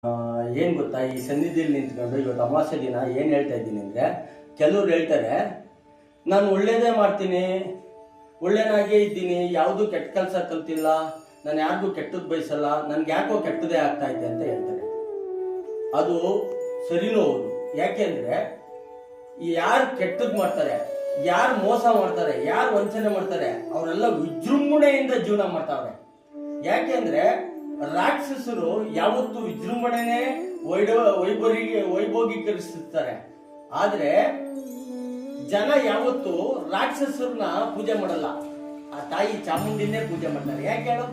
ಏನು ಗೊತ್ತಾ, ಈ ಸನ್ನಿಧಿಯಲ್ಲಿ ನಿಂತ್ಕೊಂಡು ಇವತ್ತು ಅಮಾವಾಸ್ಯೆ ದಿನ ಏನು ಹೇಳ್ತಾ ಇದ್ದೀನಿ ಅಂದರೆ, ಕೆಲವ್ರು ಹೇಳ್ತಾರೆ ನಾನು ಒಳ್ಳೇದೇ ಮಾಡ್ತೀನಿ, ಒಳ್ಳೆನಾಗೇ ಇದ್ದೀನಿ, ಯಾವುದು ಕೆಟ್ಟ ಕೆಲಸ ಕಲ್ತಿಲ್ಲ, ನಾನು ಯಾರಿಗೂ ಕೆಟ್ಟದ್ದು ಬಯಸಲ್ಲ, ನನ್ಗೆ ಯಾಕೋ ಕೆಟ್ಟದೇ ಆಗ್ತಾ ಇದೆ ಅಂತ ಹೇಳ್ತಾರೆ. ಅದು ಸರಿನೂ ಹೌದು. ಯಾಕೆಂದ್ರೆ ಯಾರು ಕೆಟ್ಟದ್ದು ಮಾಡ್ತಾರೆ, ಯಾರು ಮೋಸ ಮಾಡ್ತಾರೆ, ಯಾರು ವಂಚನೆ ಮಾಡ್ತಾರೆ, ಅವರೆಲ್ಲ ವಿಜೃಂಭಣೆಯಿಂದ ಜೀವನ ಮಾಡ್ತಾವ್ರೆ. ಯಾಕೆಂದ್ರೆ ರಾಕ್ಷಸರು ಯಾವತ್ತು ವಿಜೃಂಭಣೆನೇ ವೈಭೋಗೀಕರಿಸುತ್ತಾರೆ. ಆದ್ರೆ ಜನ ಯಾವತ್ತು ರಾಕ್ಷಸರನ್ನ ಪೂಜೆ ಮಾಡಲ್ಲ, ಆ ತಾಯಿ ಚಾಮುಂಡಿನೇ ಪೂಜೆ ಮಾಡ್ತಾರೆ. ಯಾಕೆ ಹೇಳು?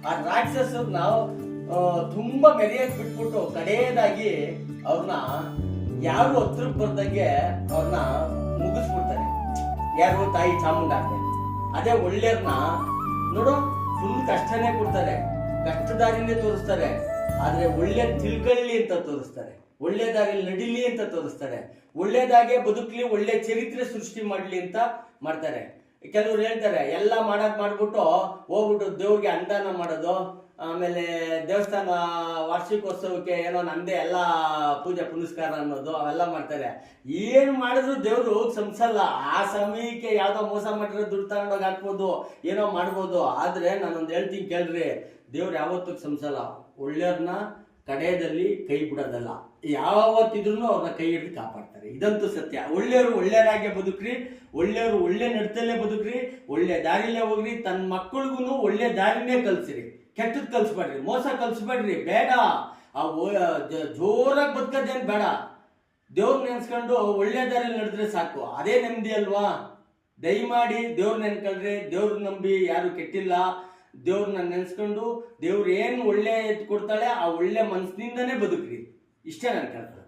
ಆ ರಾಕ್ಷಸರನ್ನ ತುಂಬಾ ಮೆರೆಯಕ್ ಬಿಟ್ಬಿಟ್ಟು ಕಡೆಯದಾಗಿ ಅವ್ರನ್ನ ಯಾರು ಹತ್ರಕ್ಕೆ ಬರ್ದಂಗೆ ಅವ್ರನ್ನ ಮುಗಿಸ್ಬಿಡ್ತಾರೆ. ಯಾರು? ತಾಯಿ ಚಾಮುಂಡಾಗ್ನೆ. ಅದೇ ಒಳ್ಳೆಯವ್ರನ್ನ ನೋಡು, ಫುಲ್ ಕಷ್ಟನೇ ಕೊಡ್ತಾರೆ, ಕಷ್ಟದಾರಿನೇ ತೋರಿಸ್ತಾರೆ. ಆದ್ರೆ ಒಳ್ಳೆ ತಿಳ್ಕೊಳ್ಳಿ ಅಂತ ತೋರಿಸ್ತಾರೆ, ಒಳ್ಳೆ ದಾರಿಯಲ್ಲಿ ನಡಿಲಿ ಅಂತ ತೋರಿಸ್ತಾರೆ, ಒಳ್ಳೇದಾಗೆ ಬದುಕಲಿ, ಒಳ್ಳೆ ಚರಿತ್ರೆ ಸೃಷ್ಟಿ ಮಾಡ್ಲಿ ಅಂತ ಮಾಡ್ತಾರೆ. ಕೆಲವ್ರು ಹೇಳ್ತಾರೆ ಎಲ್ಲ ಮಾಡ್ಬಿಟ್ಟು ಹೋಗ್ಬಿಟ್ಟು ದೇವ್ರಿಗೆ ಅನುದಾನ ಮಾಡೋದು, ಆಮೇಲೆ ದೇವಸ್ಥಾನ ವಾರ್ಷಿಕೋತ್ಸವಕ್ಕೆ ಏನೋ ನಂದೇ ಎಲ್ಲ ಪೂಜೆ ಪುನಸ್ಕಾರ ಅನ್ನೋದು, ಅವೆಲ್ಲ ಮಾಡ್ತಾರೆ. ಏನ್ ಮಾಡಿದ್ರು ದೇವ್ರು ಸಂಸಲ್ಲ. ಆ ಸಮಯಕ್ಕೆ ಯಾವ್ದೋ ಮೋಸ ಮಾಡಿರೋ ದುಡ್ಡು ತಗೊಂಡೋಗಿ ಹಾಕ್ಬೋದು, ಏನೋ ಮಾಡ್ಬೋದು. ಆದ್ರೆ ನಾನೊಂದು ಹೇಳ್ತೀನಿ ಕೇಳ್ರಿ, ದೇವ್ರು ಯಾವತ್ತೂ ಸಂಸಲ್ಲ. ಒಳ್ಳೆಯವ್ರನ್ನ ಕಡೆಯದಲ್ಲಿ ಕೈ ಬಿಡೋದಲ್ಲ, ಯಾವತ್ತಿದ್ರು ಅವ್ರನ್ನ ಕೈ ಹಿಡಿದು ಕಾಪಾಡ್ತಾರೆ. ಇದಂತೂ ಸತ್ಯ. ಒಳ್ಳೆಯವರು ಒಳ್ಳೆಯರಾಗೆ ಬದುಕ್ರಿ, ಒಳ್ಳೆಯವರು ಒಳ್ಳೆ ನಡತಲ್ಲೇ ಬದುಕ್ರಿ, ಒಳ್ಳೆ ದಾರಿಲೇ ಹೋಗ್ರಿ, ತನ್ನ ಮಕ್ಕಳಿಗೂ ಒಳ್ಳೆ ದಾರಿನೇ ಕಲ್ಸಿರಿ, ಕೆಟ್ಟದ್ ಕಲ್ಸ್ಬೇಡ್ರಿ, ಮೋಸ ಕಲ್ಸ್ಬೇಡ್ರಿ. ಬೇಡ, ಆ ಜೋರಾಗಿ ಬದುಕೋದೇನು ಬೇಡ. ದೇವ್ರ ನೆನ್ಸ್ಕೊಂಡು ಒಳ್ಳೆ ದಾರಿಯಲ್ಲಿ ನಡೆದ್ರೆ ಸಾಕು, ಅದೇ ನೆಮ್ಮದಿ ಅಲ್ವಾ? ದಯಮಾಡಿ ದೇವ್ರ ನೆನ್ಕೊಳ್ರಿ, ದೇವ್ರ ನಂಬಿ ಯಾರು ಕೆಟ್ಟಿಲ್ಲ. ದೇವ್ರನ್ನ ನೆನ್ಸ್ಕೊಂಡು ದೇವ್ರು ಏನು ಒಳ್ಳೆ ಕೊಡ್ತಾಳೆ ಆ ಒಳ್ಳೆ ಮನಸ್ಸಿನಿಂದನೇ ಬದುಕ್ರಿ. ಇಷ್ಟೇ ನಾನು ಕೇಳ್ತಾರೆ.